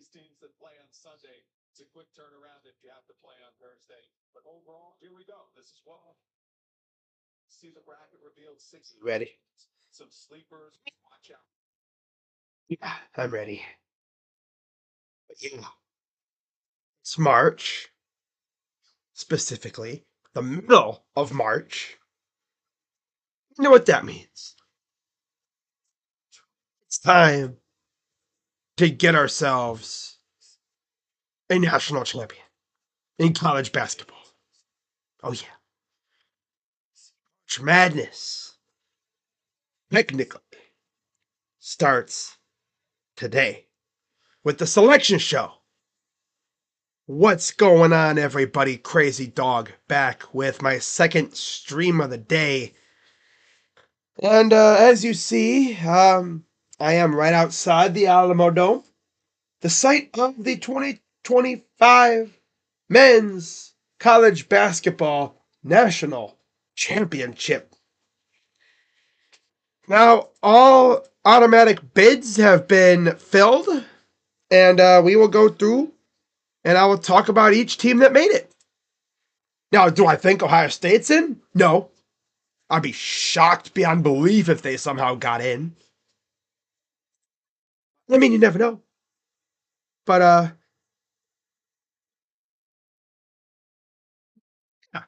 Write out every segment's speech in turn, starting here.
these teams that play on Sunday. It's a quick turnaround if you have to play on Thursday. But overall, here we go. This is what see the bracket revealed six. Ready? Some sleepers. Watch out. Yeah, I'm ready. Yeah. It's March, specifically the middle of March. You know what that means? It's time to get ourselves a national champion in college basketball. Oh, yeah. March Madness technically starts today with the selection show. What's going on, everybody? Crazy Dog back with my second stream of the day. And as you see, I am right outside the Alamo Dome, the site of the 2025 Men's College Basketball National Championship. Now, all automatic bids have been filled, and we will go through and I will talk about each team that made it. Now, do I think Ohio State's in? No. I'd be shocked beyond belief if they somehow got in. I mean, you never know. But, yeah.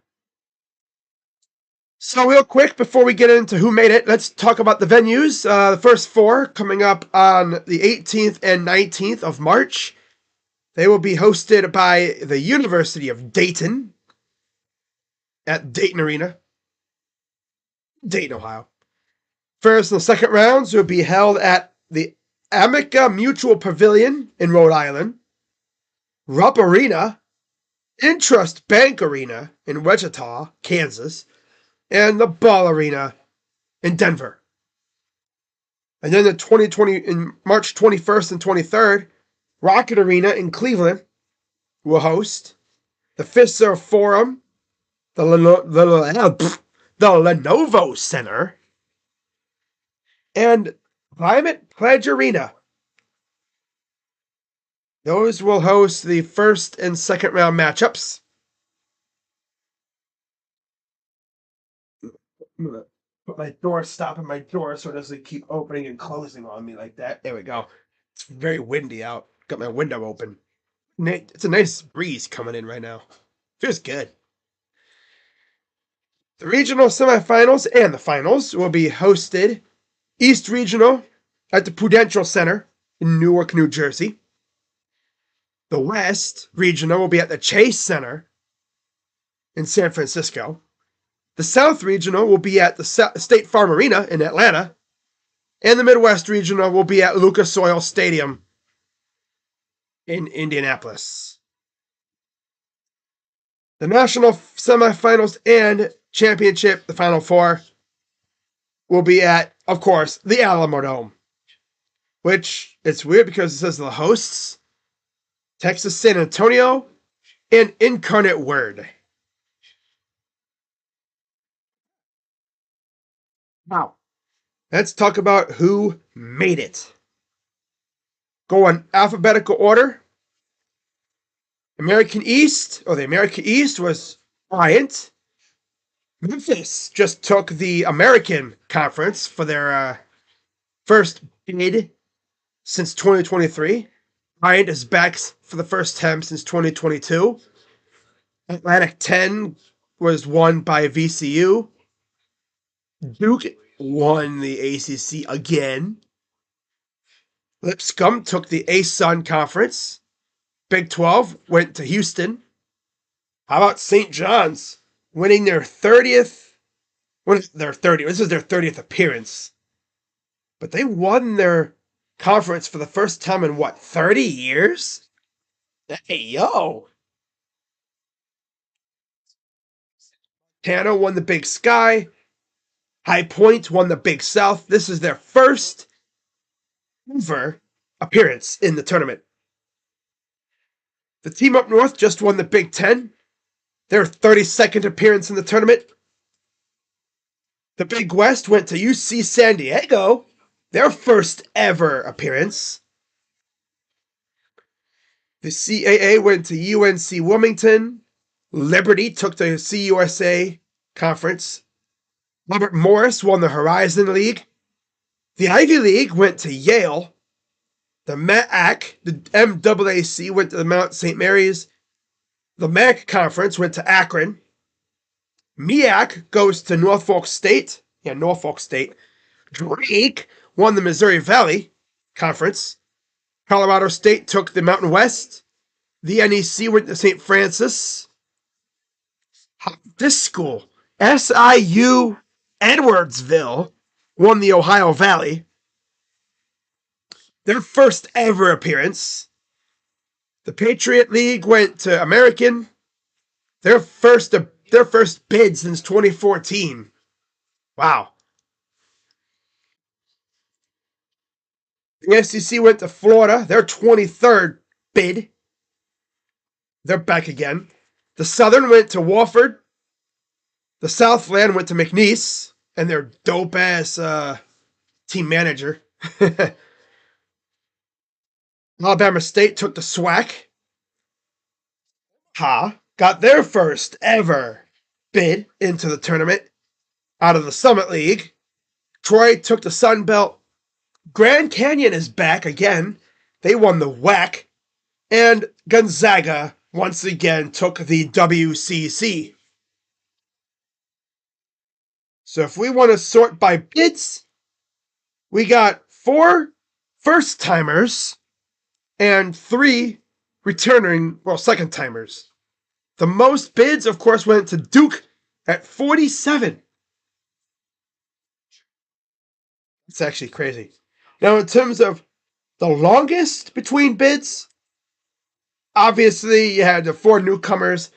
So real quick, before we get into who made it, let's talk about the venues. The first four coming up on the 18th and 19th of March. They will be hosted by the University of Dayton at Dayton Arena, Dayton, Ohio. First and second rounds will be held at the Amica Mutual Pavilion in Rhode Island, Rupp Arena, Intrust Bank Arena in Wichita, Kansas, and the Ball Arena in Denver. And then the 2020 in March 21st and 23rd, Rocket Arena in Cleveland will host the Fiserv Forum, the Lenovo Center, and Climate Pledge Arena. Those will host the first and second round matchups. I'm gonna put my door stop in my door so it doesn't keep opening and closing on me like that. There we go. It's very windy out. Got my window open. It's a nice breeze coming in right now. Feels good. The regional semifinals and the finals will be hosted East Regional at the Prudential Center in Newark, New Jersey. The West Regional will be at the Chase Center in San Francisco. The South Regional will be at the State Farm Arena in Atlanta. And the Midwest Regional will be at Lucas Oil Stadium in Indianapolis. The national semifinals and championship, the Final Four, will be at, of course, the Alamo Dome. Which, it's weird because it says the hosts, Texas San Antonio, and Incarnate Word. Now, let's talk about who made it. Go in alphabetical order. The American East was Bryant. Memphis just took the American Conference for their first bid since 2023. Bryant is back for the first time since 2022. Atlantic 10 was won by VCU. Duke won the ACC again. Lipscomb took the ASUN Conference. Big 12 went to Houston. How about St. John's winning their 30th? This is their 30th appearance. But they won their conference for the first time in 30 years? Hey, yo. Tana won the Big Sky. High Point won the Big South. This is their first ever appearance in the tournament. The team up north just won the Big Ten. Their 32nd appearance in the tournament. The Big West went to UC San Diego. Their first ever appearance. The CAA went to UNC Wilmington. Liberty took the CUSA conference. Robert Morris won the Horizon League. The Ivy League went to Yale. The MAAC, the MAAC went to the Mount St. Mary's. The MAC conference went to Akron. MEAC goes to Norfolk State. Yeah, Norfolk State. Drake won the Missouri Valley Conference. Colorado State took the Mountain West. The NEC went to St. Francis. This school, SIU Edwardsville, won the Ohio Valley. Their first ever appearance. The Patriot League went to American. Their first bid since 2014. Wow. The SEC went to Florida. Their 23rd bid. They're back again. The Southern went to Wofford. The Southland went to McNeese and their dope ass team manager. Alabama State took the SWAC. Got their first ever bid into the tournament out of the Summit League. Troy took the Sun Belt. Grand Canyon is back again. They won the WAC. And Gonzaga once again took the WCC. So if we want to sort by bids, we got 4 first timers and 3 second timers. The most bids, of course, went to Duke at 47. It's actually crazy. Now, in terms of the longest between bids, obviously you had the 4 newcomers.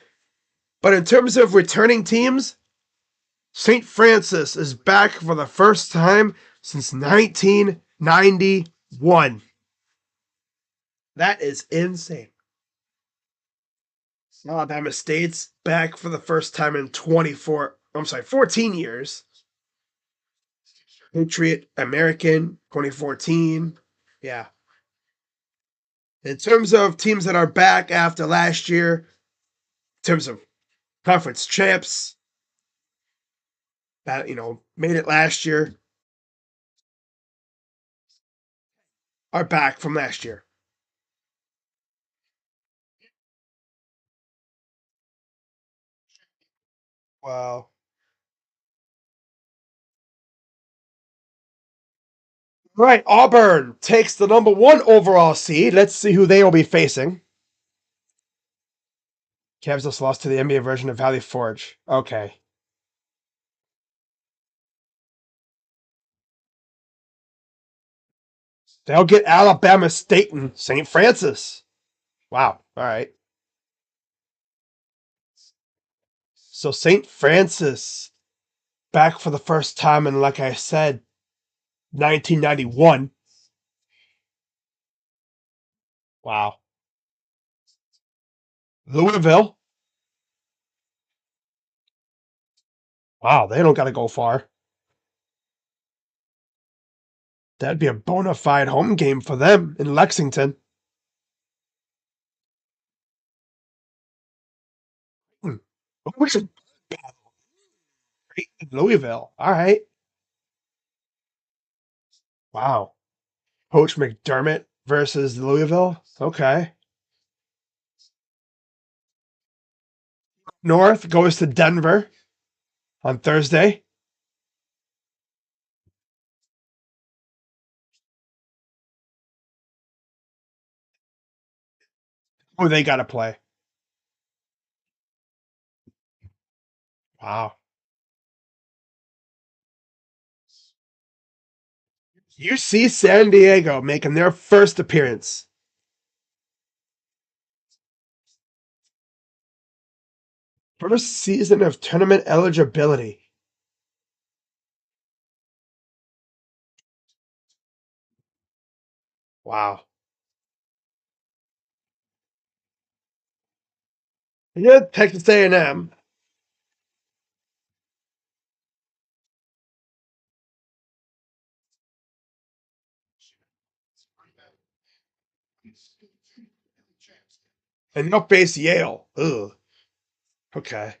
But in terms of returning teams, St. Francis is back for the first time since 1991. That is insane. Alabama State's back for the first time in 14 years. Patriot American 2014. Yeah. In terms of teams that are back after last year, in terms of conference champs that, made it last year, are back from last year. Wow. Right, Auburn takes the number 1 overall seed. Let's see who they will be facing. Cavs just lost to the NBA version of Valley Forge. Okay. They'll get Alabama State and St. Francis. Wow. All right. So St. Francis back for the first time in, like I said, 1991. Wow. Louisville. Wow, they don't got to go far. That'd be a bona fide home game for them in Lexington. Hmm. Which is great in Louisville. All right. Wow. Coach McDermott versus Louisville. Okay. North goes to Denver on Thursday. Oh, they got to play. Wow. UC San Diego making their first appearance. First season of tournament eligibility. Wow. Yeah, Texas A&M. And they'll face Yale. Ugh. Okay.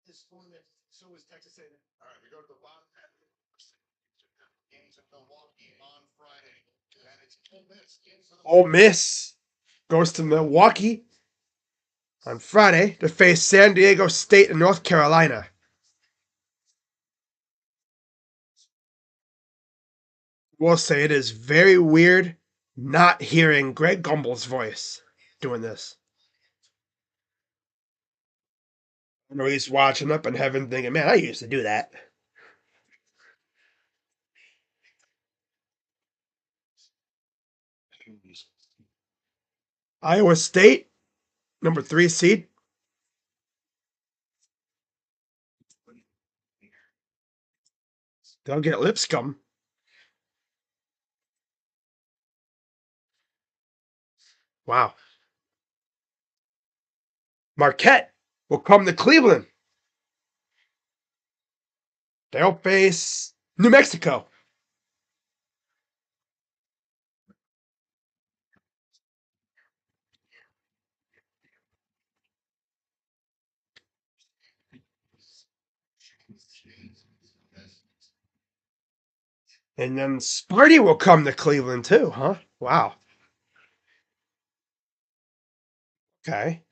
This format, so is Texas A&M. All right, we go to the bottom half. Games in Milwaukee on Friday. And it's Ole Miss in for the Ole Miss goes to Milwaukee on Friday to face San Diego State and North Carolina. We'll say it is very weird not hearing Greg Gumbel's voice doing this. I know he's watching up in heaven thinking, man, I used to do that. Iowa State, number 3 seed. They'll get Lipscomb. Wow. Marquette will come to Cleveland. They'll face New Mexico. And then Sparty will come to Cleveland too, huh? Wow. Okay.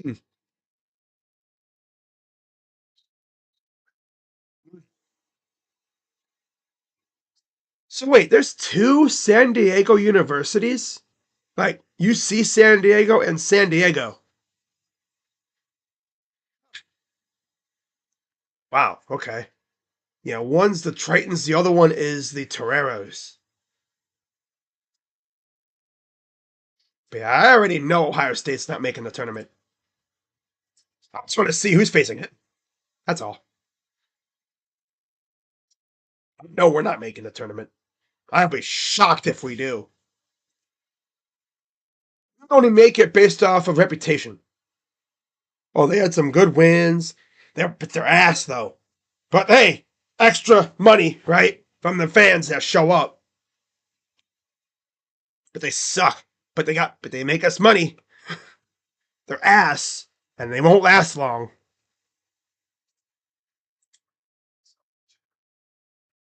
Hmm. So wait, there's two San Diego universities? Like UC San Diego and San Diego. Wow, okay. Yeah, one's the Tritons, the other one is the Toreros. But yeah, I already know Ohio State's not making the tournament. I just want to see who's facing it. That's all. No, we're not making the tournament. I'll be shocked if we do. We only make it based off of reputation. Oh, they had some good wins. They're bit their ass though. But hey, extra money, right? From the fans that show up. But they suck. But they make us money. Their ass. And they won't last long.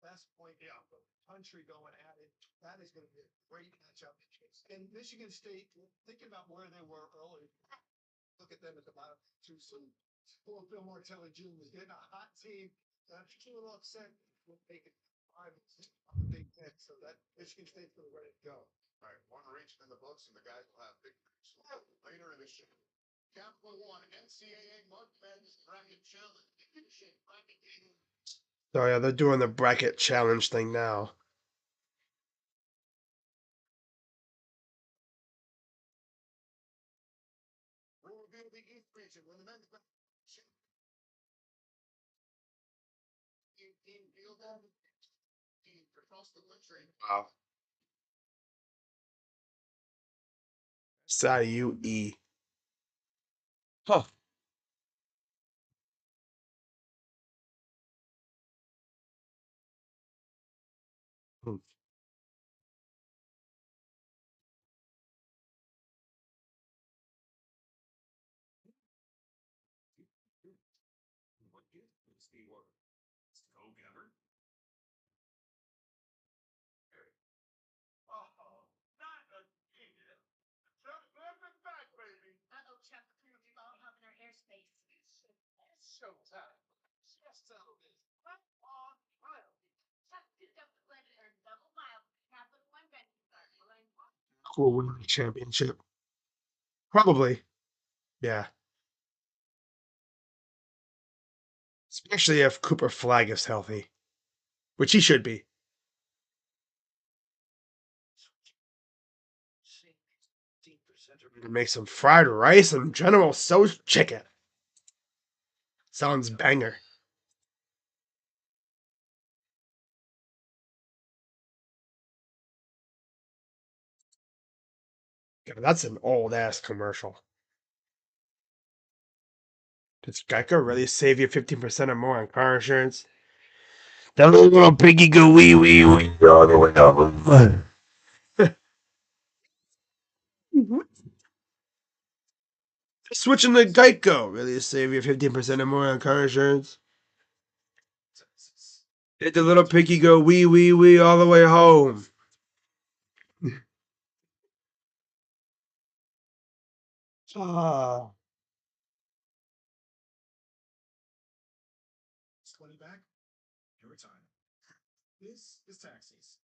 Best point, yeah, the country going at it. That is going to be a great matchup. And Michigan State, thinking about where they were early, look at them at the bottom. Too soon. Phil Martelli Jr. was getting a hot team. Just a little upset with making five on the Big Ten. So that Michigan State's going to ready to go. All right, one reach in the books, and the guys will have victories later in the show. Capital One NCAA Mark Madness Bracket Challenge. So yeah, they're doing the bracket challenge thing now. We'll reveal the East region when the men's team field teams across the country. Wow. SIUE. Huh. Hmm. Oh, not again. Just flip it back, baby. Uh-oh, Chuck, clear the ball hop in our airspace. It's showtime. Just settle this. Come on, trial. Chuck, double mile, Capital One venue. Who will win the championship? Probably. Yeah. Especially if Cooper Flag is healthy, which he should be. To make some fried rice and General Tso's chicken. Sounds banger. Yeah, that's an old ass commercial. Does Geico really save you 15% or more on car insurance? That little piggy go wee wee wee all the way up. Switching to Geico really save you 15% or more on car insurance. Did the little piggy go wee wee wee all the way home? Ah. 20 back. Every time. This is taxis.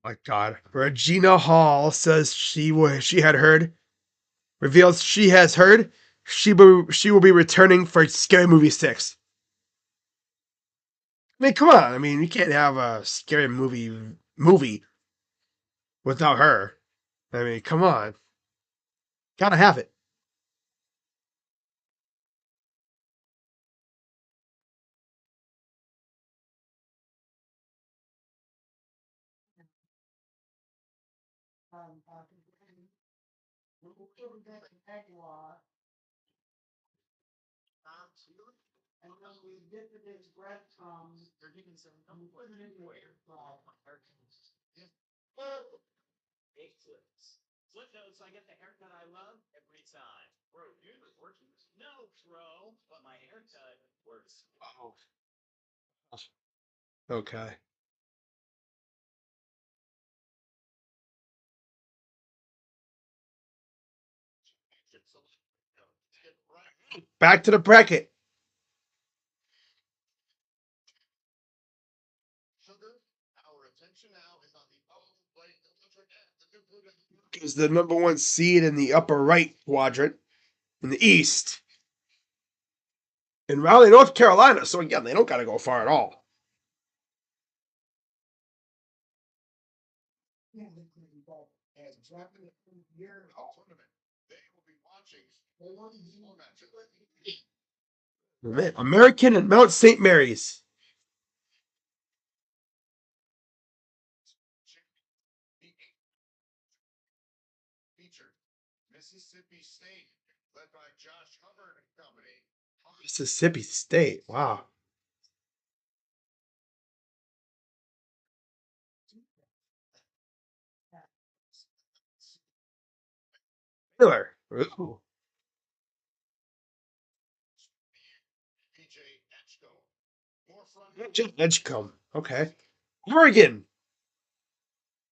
My God. Regina Hall says she had heard, reveals she has heard she will be returning for Scary Movie 6. I mean, come on. I mean, you can't have a scary movie without her. I mean, come on. Gotta have it. And then we did this breadcrumbs. They're giving some. I'm putting it anywhere. Yeah. Big flips. Flip notes, I get the haircut I love every time. Bro, you was working? No, bro, but my haircut works. Oh. Okay. Back to the bracket. Sugar, our attention now is on the plate. Is the number one seed in the upper right quadrant in the East in Raleigh, North Carolina. So again, they don't got to go far at all. Yeah, they could be ball. And dropping it from here. Tournament. They will be watching. American and Mount St. Mary's. Featured Mississippi State, led by Josh Hubbard and company. Mississippi State. Wow. Taylor. Ooh. PJ Etchko. Edgecombe. Okay. Oregon.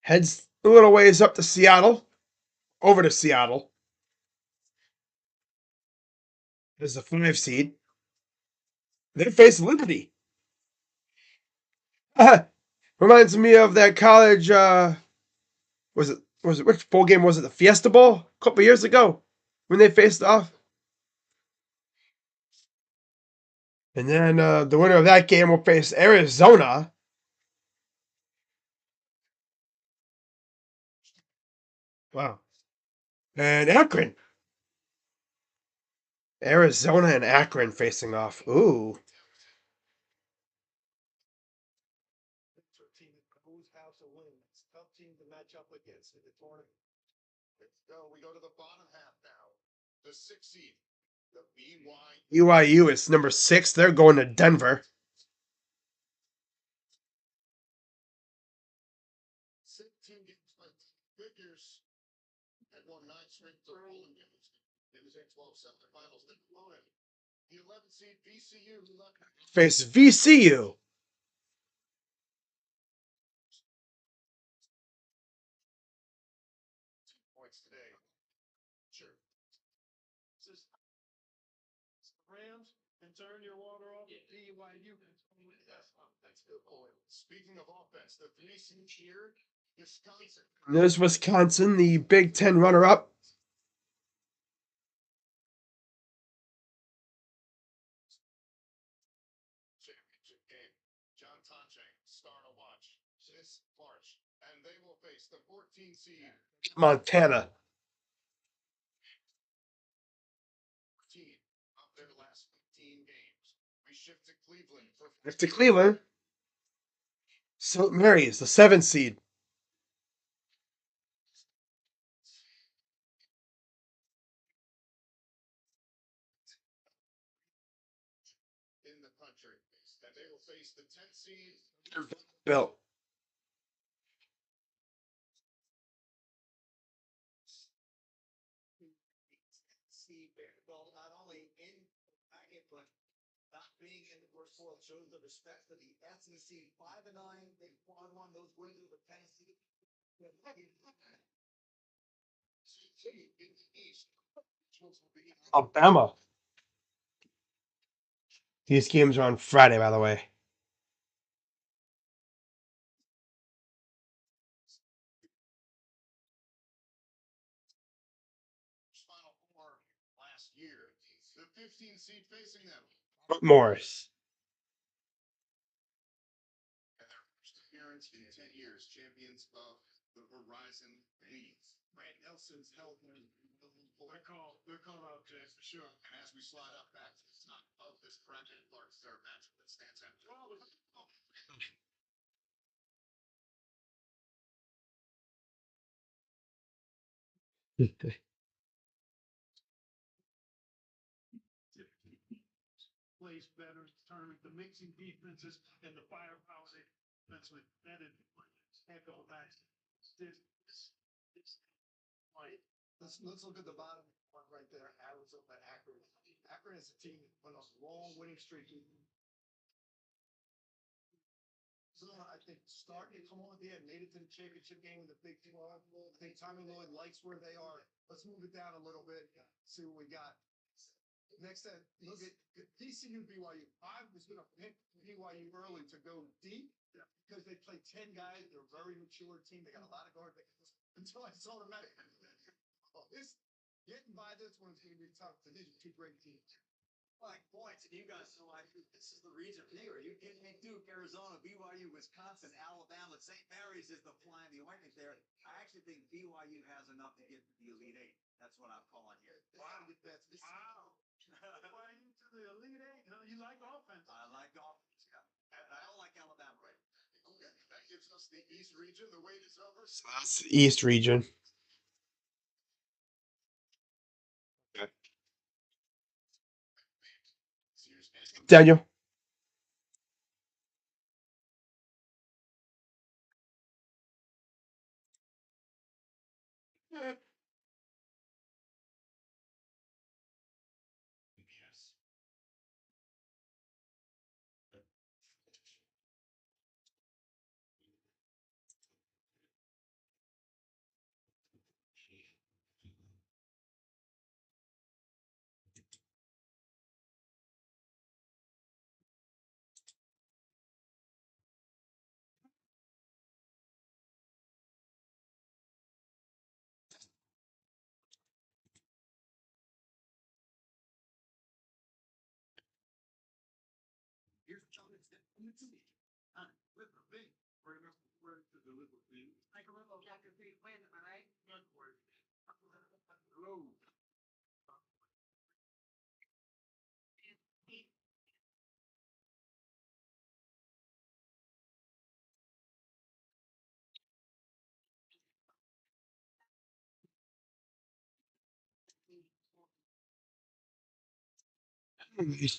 Heads a little ways up to Seattle. Over to Seattle. There's a 5 seed. They face Liberty. Reminds me of that college. Was it which bowl game was it? The Fiesta Bowl a couple years ago when they faced off. And then the winner of that game will face Arizona. Wow. And Akron. Arizona and Akron facing off. Ooh. Team whose house will win. It's a tough team to match up against in the tournament. Let's go. We go to the bottom half now. The 6th seed, the BYU is number 6. They're going to Denver. 16 games played. Figures had won 9 straight rolling games. It was a 12 semifinals. The 11th seed VCU Face VCU. points today. Sure. Rams and turn your water off. BYU. That's good point. Speaking of offense, the 3 seed here, Wisconsin. There's Wisconsin, the Big Ten runner-up. Championship game. John Ncaa, star to watch. This March, and they will face the 14 seed Montana. Of their last 15 games. We shift to Cleveland for Next to Cleveland. St. Mary's, the 7th seed. Built. See, well, not only in bracket, but not being in the first four shows the respect for the SEC 5-9. They won those wins over Tennessee. Alabama. These games are on Friday, by the way. Final four last year. The 15 seed facing them. Morris. And their first appearance in 10 years, champions of the Horizon Leagues. Brad Nelson's held them. Good call out, Jay, for sure. And as we slide up back to the top of this bracket, Clark's third matchup that stands out. Plays better in the tournament, the mixing defenses and the firepower they defensively netted heck of a match. Let's look at the bottom one right there. Arizona, Akron. Akron is a team on a long winning streak. So I think starting to come on there, made it to the championship game with the Big 12. I think Tommy Lloyd likes where they are. Let's move it down a little bit, see what we got. Next, look at TCU BYU. I was going to pick BYU early to go deep because they play 10 guys. They're a very mature team. They got a lot of guard until I saw the match. This getting by this one's going to be tough. These are two great teams. Like points, and you guys know this is the region here. You kidding me? Duke, Arizona, BYU, Wisconsin, Alabama, St. Mary's is the fly in the ointment there. I actually think BYU has enough to get to the Elite Eight. That's what I'm calling here. Wow. Wow. Why into the Elite Eight? You like offense. I like offense, yeah. And I don't like Alabama right now. Okay, that gives us the East region. The wait is over. So that's the East region. Daniel. Yes. Here's the challenge. With the big, we're to deliver big. Like a little Dr. Free win, am I right? Good word. Hello. Be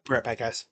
right back, guys.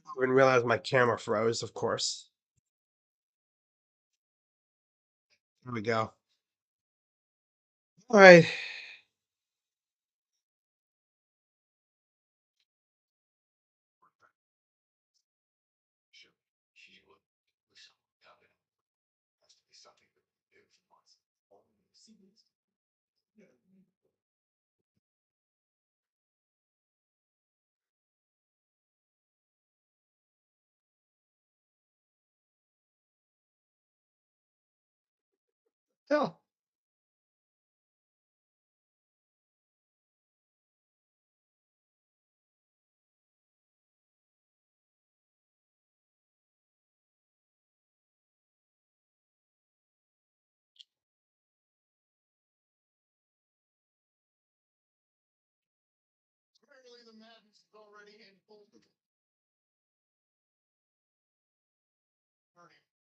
I didn't realize my camera froze, of course. There we go. All right. Has to be something that we do for months. Hell. Apparently the madness is already in full.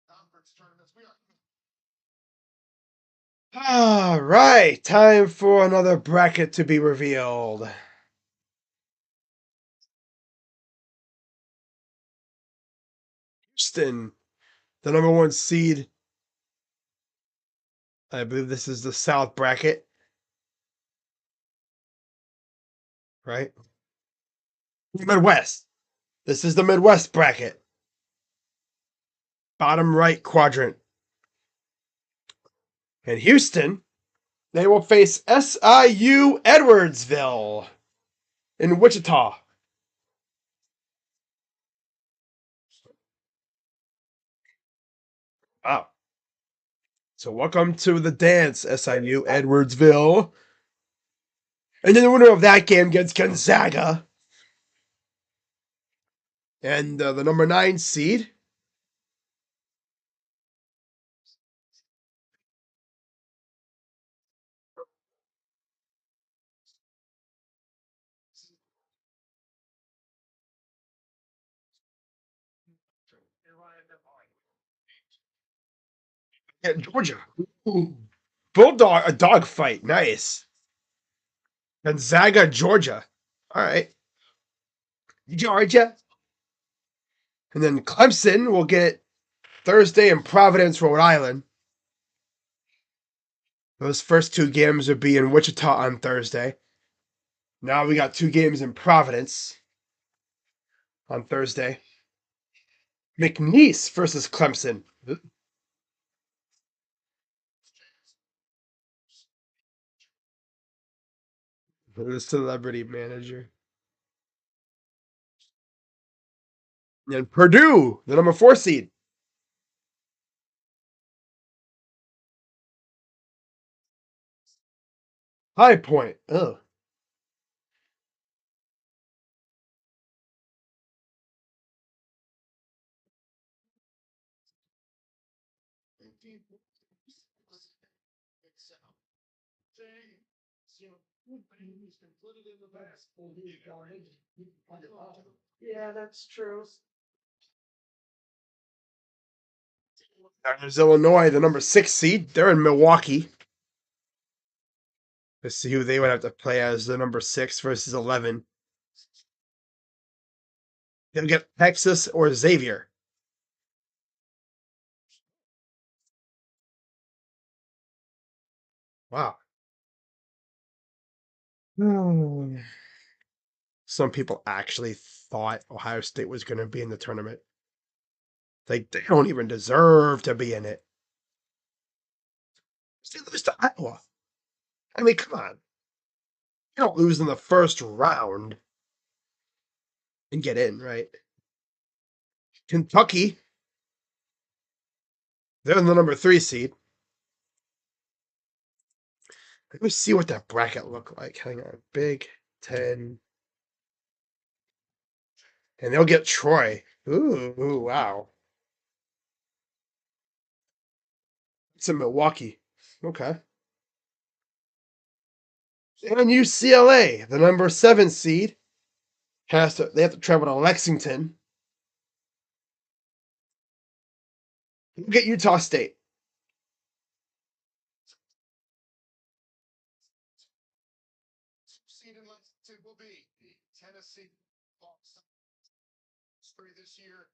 Conference tournaments, we are. All right. Time for another bracket to be revealed. Houston, the number one seed. I believe this is the South bracket, right? Midwest. This is the Midwest bracket. Bottom right quadrant. And Houston, they will face SIU Edwardsville in Wichita. Wow. So welcome to the dance, SIU Edwardsville. And then the winner of that game gets Gonzaga. And the number 9 seed. Yeah, Georgia. Ooh. Bulldog, a dog fight. Nice. Gonzaga, Georgia. All right. Georgia. And then Clemson will get Thursday in Providence, Rhode Island. Those first two games would be in Wichita on Thursday. Now we got two games in Providence on Thursday. McNeese versus Clemson. The celebrity manager. And Purdue, the number 4 seed. High Point. Oh. Yeah, that's true. There's Illinois, the number 6 seed. They're in Milwaukee. Let's see who they would have to play as the number 6 versus 11. They'll get Texas or Xavier. Wow. Some people actually thought Ohio State was going to be in the tournament. They don't even deserve to be in it. They lose to Iowa. I mean, come on. You don't lose in the first round and get in, right? Kentucky, they're the number 3 seed. Let me see what that bracket looked like. Hang on. Big Ten. And they'll get Troy. Ooh, wow. It's in Milwaukee. Okay. And UCLA, the number 7 seed, they have to travel to Lexington. We'll get Utah State. Seed in Lexington will be Tennessee. this year.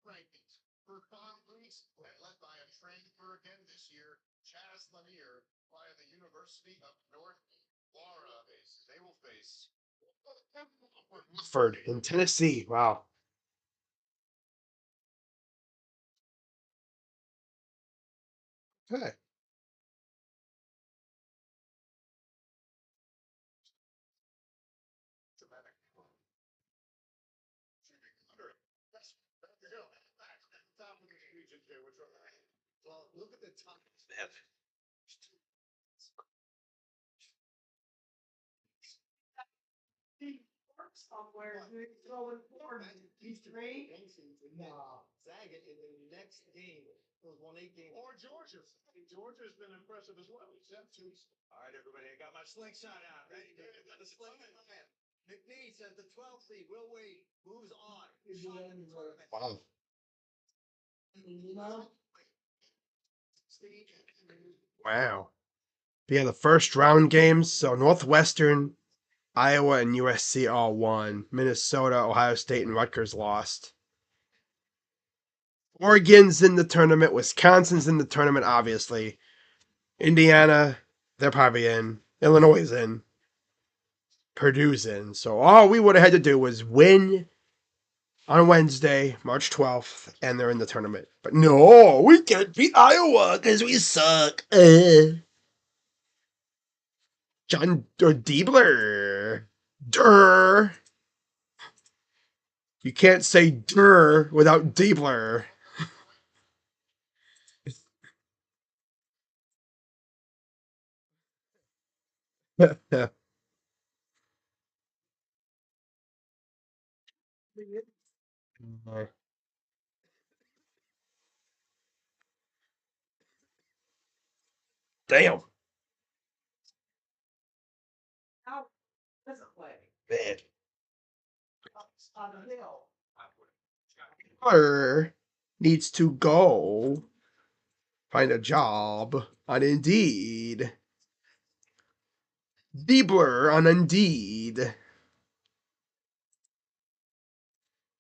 Rankings for 5 weeks, and led by a transfer again this year, Chaz Lanier, via the University of North Florida. They will face Woodford in Tennessee. Wow. Okay. dramatic. There you go. Top of this region here, which are, Well, look at the top. Somewhere, throwing forward, these three. No. Saget in the next game, it was 1-8 game. or Georgia. Georgia's been impressive as well. All right, everybody, I got my slingshot out. Ready? The slingshot. McNeese says the 12th seed, Will Wade, moves on. Wow. Wow. Yeah, the first round games. So Northwestern, Iowa, and USC all won. Minnesota, Ohio State, and Rutgers lost. Oregon's in the tournament. Wisconsin's in the tournament, obviously. Indiana, they're probably in. Illinois is in. Purdue's in. So all we would have had to do was win on Wednesday, March 12th, and they're in the tournament. But no, we can't beat Iowa because we suck. John Diebler. Durr. You can't say Durr without Diebler. Damn. Doesn't play. Man. On the hill. Diebler needs to go find a job on Indeed. Diebler on Indeed.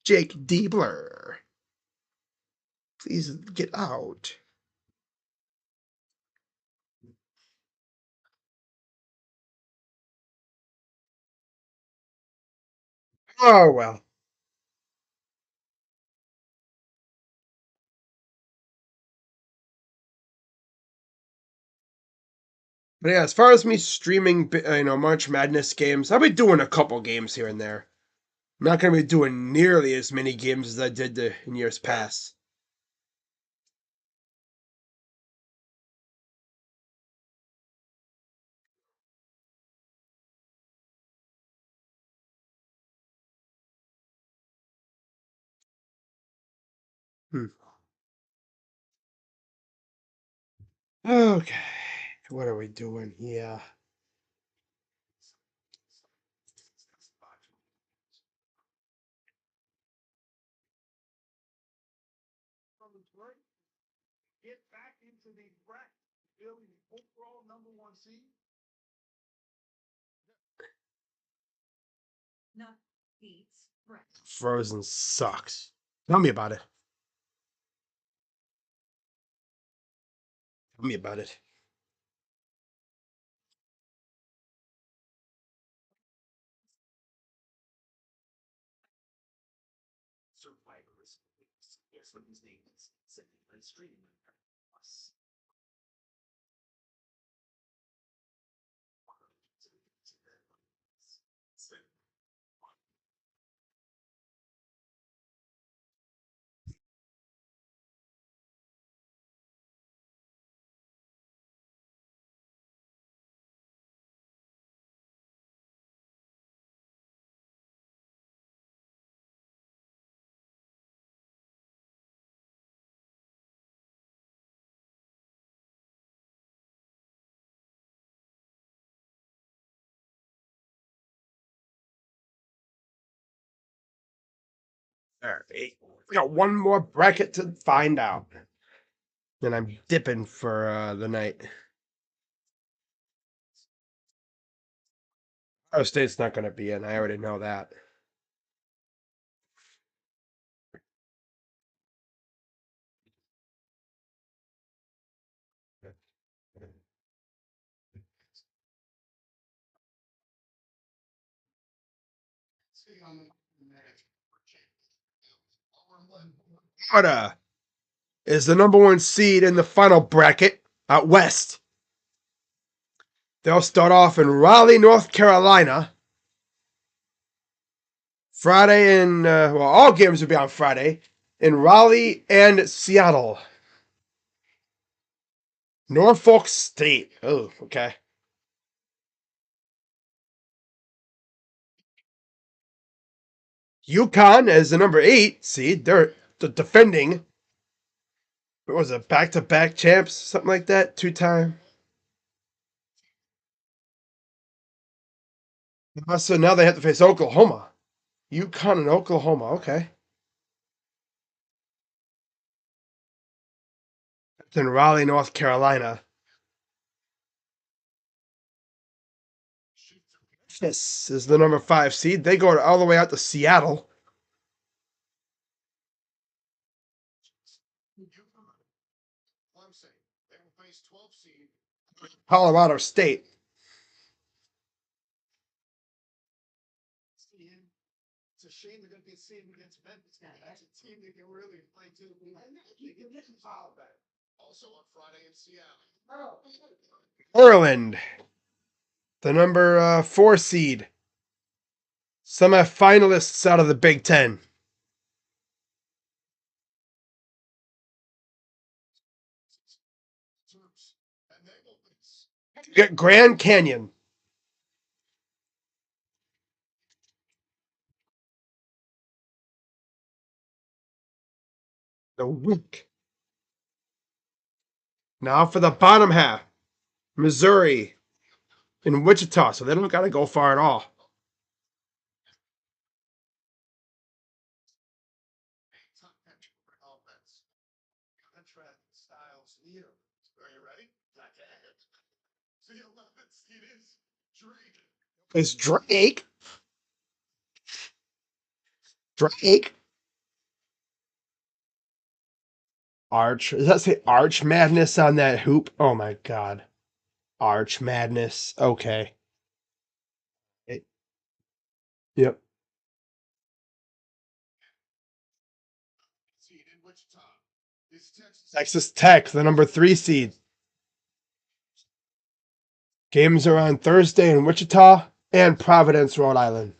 Jake Diebler. Please get out. Oh, well. But yeah, as far as me streaming, March Madness games, I'll be doing a couple games here and there. I'm not going to be doing nearly as many games as I did in years past. Okay, what are we doing here? Get back into the bracket, building the overall #1 seed. Not beats, right. Frozen sucks. Tell me about it. Tell me about it. Survivors. Here's what his name is. Streaming. All right, we got one more bracket to find out. Then I'm dipping for the night. Ohio State's not going to be in. I already know that. Florida is the number one seed in the final bracket out west. They'll start off in Raleigh, North Carolina. Friday and all games will be on Friday in Raleigh and Seattle. Norfolk State. Oh, okay. UConn is the number 8 seed. They're the defending. What was it? Back-to-back champs, something like that. 2-time. So now they have to face Oklahoma. UConn and Oklahoma. Okay. It's in Raleigh, North Carolina. This is the number 5 seed. They go all the way out to Seattle. Clemson, they will face 12 seed. Colorado State. It's a shame they're gonna be seeing against Memphis. That's a team that can really play too. Also on Friday in Seattle. Maryland, the number 4 seed. Semi-finalists out of the Big Ten. And they will face Get Grand Canyon. The week. Now for the bottom half. Missouri in Wichita, so they don't got to go far at all. offense. Contract styles here. Are you ready? So the 11th seed is Drake. It's Drake. Drake. Arch. Does that say Arch Madness on that hoop? Oh my god. Arch Madness. Okay. Yep. Seed in Wichita is Texas. Texas Tech, the number 3 seed. Games are on Thursday in Wichita and Providence, Rhode Island.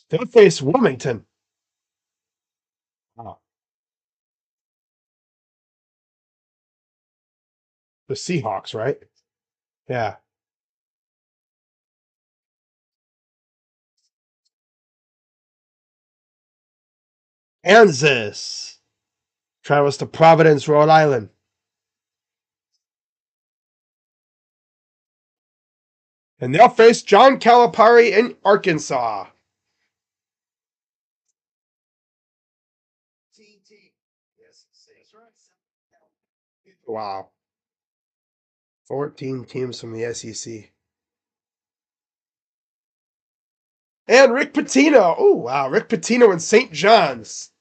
They'll face Wilmington. Wow. The Seahawks, right? Yeah. Kansas travels to Providence, Rhode Island. And they'll face John Calipari in Arkansas. Yes, that's right. Wow. 14 teams from the SEC. And Rick Pitino. Oh, wow. Rick Pitino in St. John's.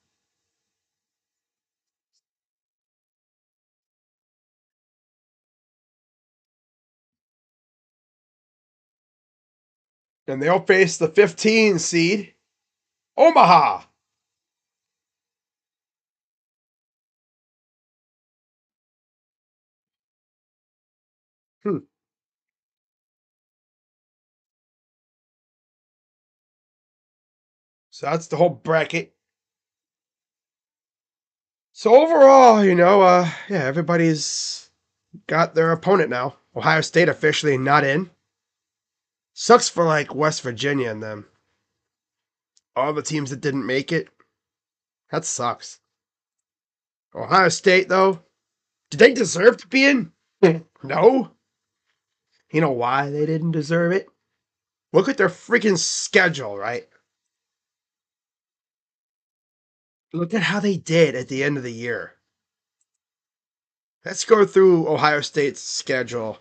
And they'll face the 15 seed, Omaha. Hmm. So that's the whole bracket. So overall, yeah, everybody's got their opponent now. Ohio State officially not in. Sucks for like West Virginia and them. All the teams that didn't make it. That sucks. Ohio State though, did they deserve to be in? No. You know why they didn't deserve it? Look at their freaking schedule, right? Look at how they did at the end of the year. Let's go through Ohio State's schedule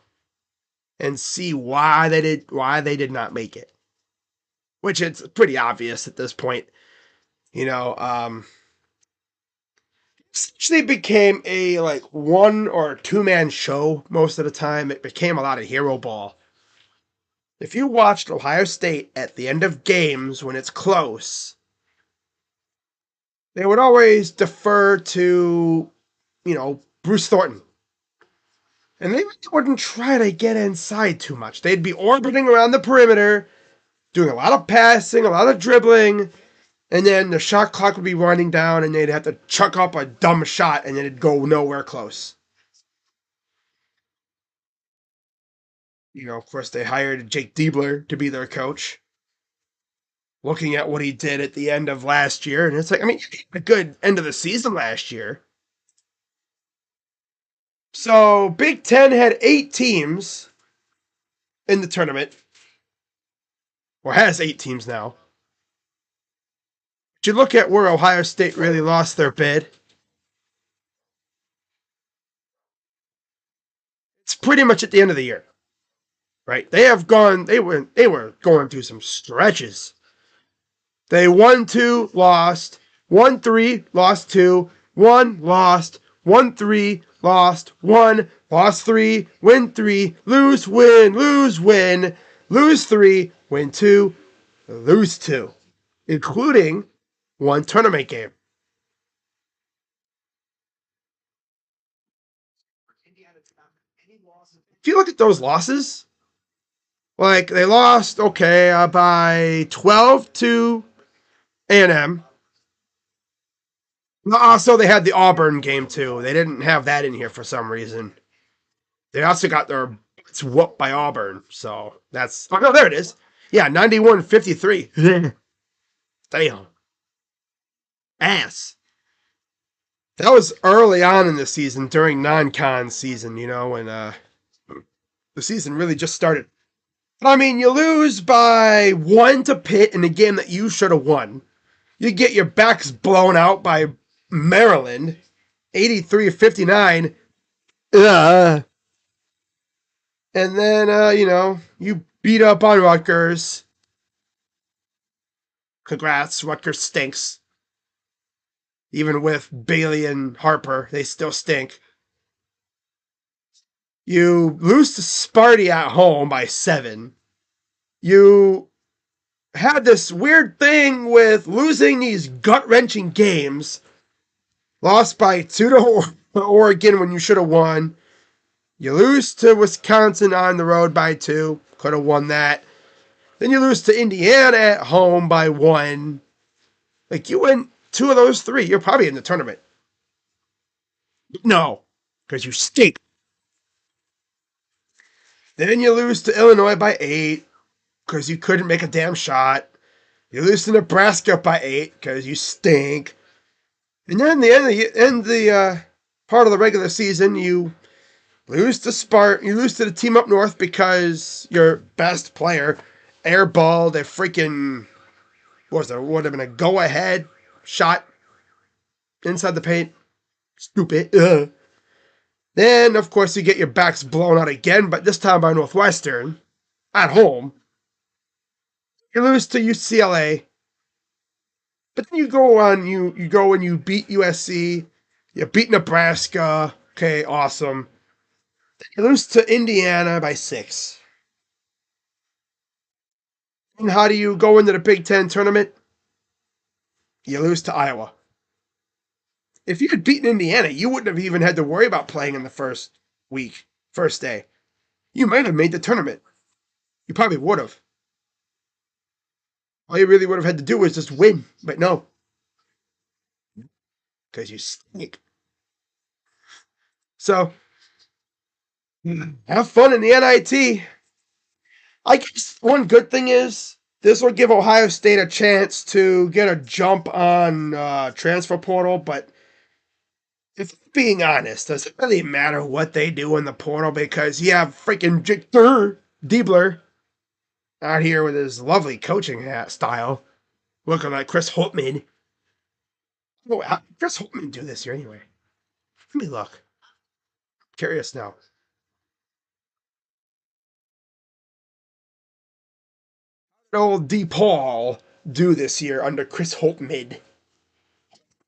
and see why they did not make it. Which it's pretty obvious at this point. You know, essentially became a like 1 or 2 man show most of the time. It became a lot of hero ball. If you watched Ohio State at the end of games when it's close, they would always defer to, Bruce Thornton. And they wouldn't try to get inside too much. They'd be orbiting around the perimeter, doing a lot of passing, a lot of dribbling, and then the shot clock would be winding down, and they'd have to chuck up a dumb shot, and then it'd go nowhere close. Of course, they hired Jake Diebler to be their coach. Looking at what he did at the end of last year, and it's like, a good end of the season last year. So Big Ten had 8 teams in the tournament, or has 8 teams now. But you look at where Ohio State really lost their bid. It's pretty much at the end of the year, right? They were going through some stretches. They won 2, lost, won 3, lost 2, won, lost, won 3, lost 1, lost 3, win 3, lose, win, lose 3, win 2, lose 2, including 1 tournament game. If you look at those losses, like they lost, by 12 to A&M. Also, they had the Auburn game too. They didn't have that in here for some reason. They also got their butts whooped by Auburn. So that's... Oh, no, there it is. Yeah, 91-53. Damn. Ass. That was early on in the season, during non-con season, when the season really just started. But, you lose by 1 to Pitt in a game that you should have won. You get your backs blown out by Maryland, 83-59. And then, you beat up on Rutgers. Congrats, Rutgers stinks. Even with Bailey and Harper, they still stink. You lose to Sparty at home by 7. You had this weird thing with losing these gut-wrenching games. Lost by 2 to Oregon when you should have won. You lose to Wisconsin on the road by 2. Could have won that. Then you lose to Indiana at home by 1. Like, you win 2 of those 3, you're probably in the tournament. No, because you stink. Then you lose to Illinois by 8 because you couldn't make a damn shot. You lose to Nebraska by 8 because you stink. And then the end of the part of the regular season, you lose to Spartan. You lose to the team up north because your best player airballed a freaking, would have been a go-ahead shot inside the paint. Stupid. Ugh. Then, of course, you get your backs blown out again, but this time by Northwestern at home. You lose to UCLA. But then you go on, you go and you beat USC. You beat Nebraska. Okay, awesome. Then you lose to Indiana by 6. And how do you go into the Big Ten tournament? You lose to Iowa. If you had beaten Indiana, you wouldn't have even had to worry about playing in the first day. You might have made the tournament. You probably would have. All you really would have had to do was just win, but no. Because you stink. So, have fun in the NIT. I guess one good thing is this will give Ohio State a chance to get a jump on transfer portal, but if being honest, does it really matter what they do in the portal? Because you have freaking Diebler out here with his lovely coaching hat style, looking like Chris Holtmann. Oh, how did Chris Holtmann do this year anyway? Let me look. I'm curious now. Old DePaul do this year under Chris Holtmann?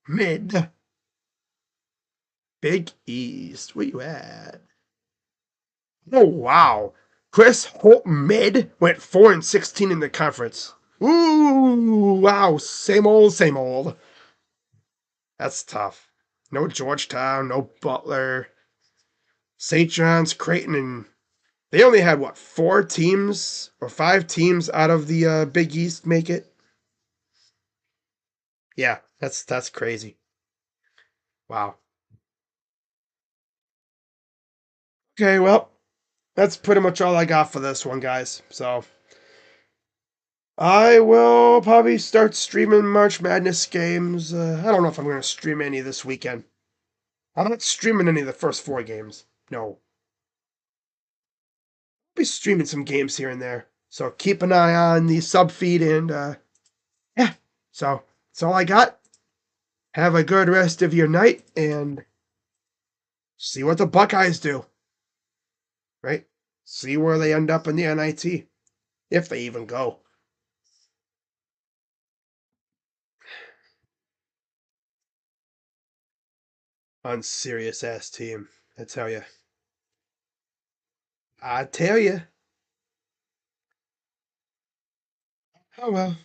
Mid. Big East. Where you at? Oh, wow. Chris Holton mid went 4-16 in the conference. Ooh, wow, same old, same old. That's tough. No Georgetown, no Butler, St. John's, Creighton, and they only had what 4 teams or 5 teams out of the Big East make it. Yeah, that's crazy. Wow. Okay, well, that's pretty much all I got for this one, guys. So I will probably start streaming March Madness games. I don't know if I'm going to stream any this weekend. I'm not streaming any of the first 4 games. No. I'll be streaming some games here and there. So keep an eye on the sub feed and yeah. So that's all I got. Have a good rest of your night and see what the Buckeyes do. Right? See where they end up in the NIT. If they even go. Unserious ass team. I tell you. I tell you. Oh well.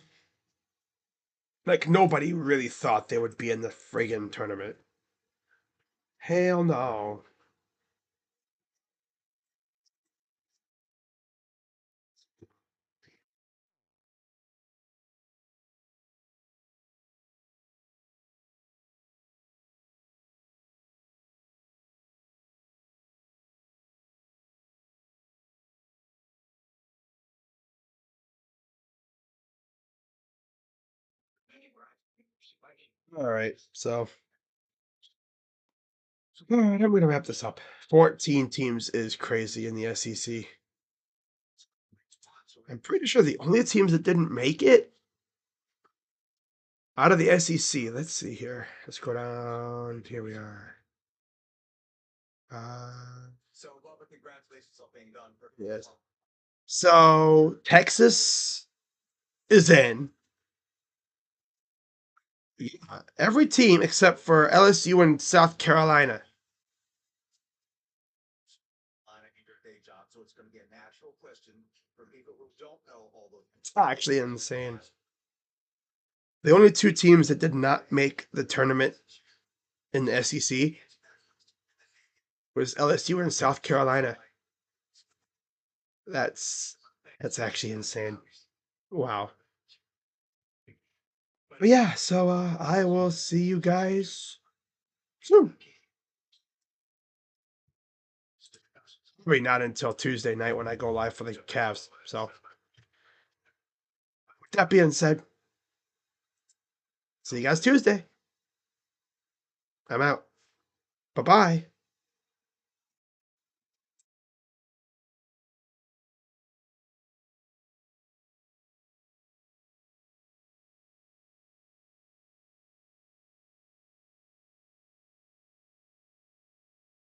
Like nobody really thought they would be in the friggin' tournament. Hell no. All right, so all right, I'm gonna wrap this up. 14 teams is crazy in the SEC. I'm pretty sure the only teams that didn't make it out of the SEC. Let's see here. Let's go down. Here we are. So, Bubba, congratulations on being done. Yes. So Texas is in. Yeah, every team except for LSU and South Carolina. I need your day job, so it's going to be a natural question for people who don't know all the. It's actually insane. The only 2 teams that did not make the tournament in the SEC was LSU and South Carolina. That's actually insane. Wow. But yeah, so I will see you guys soon. Probably not until Tuesday night when I go live for the Cavs. So with that being said, see you guys Tuesday. I'm out. Bye bye.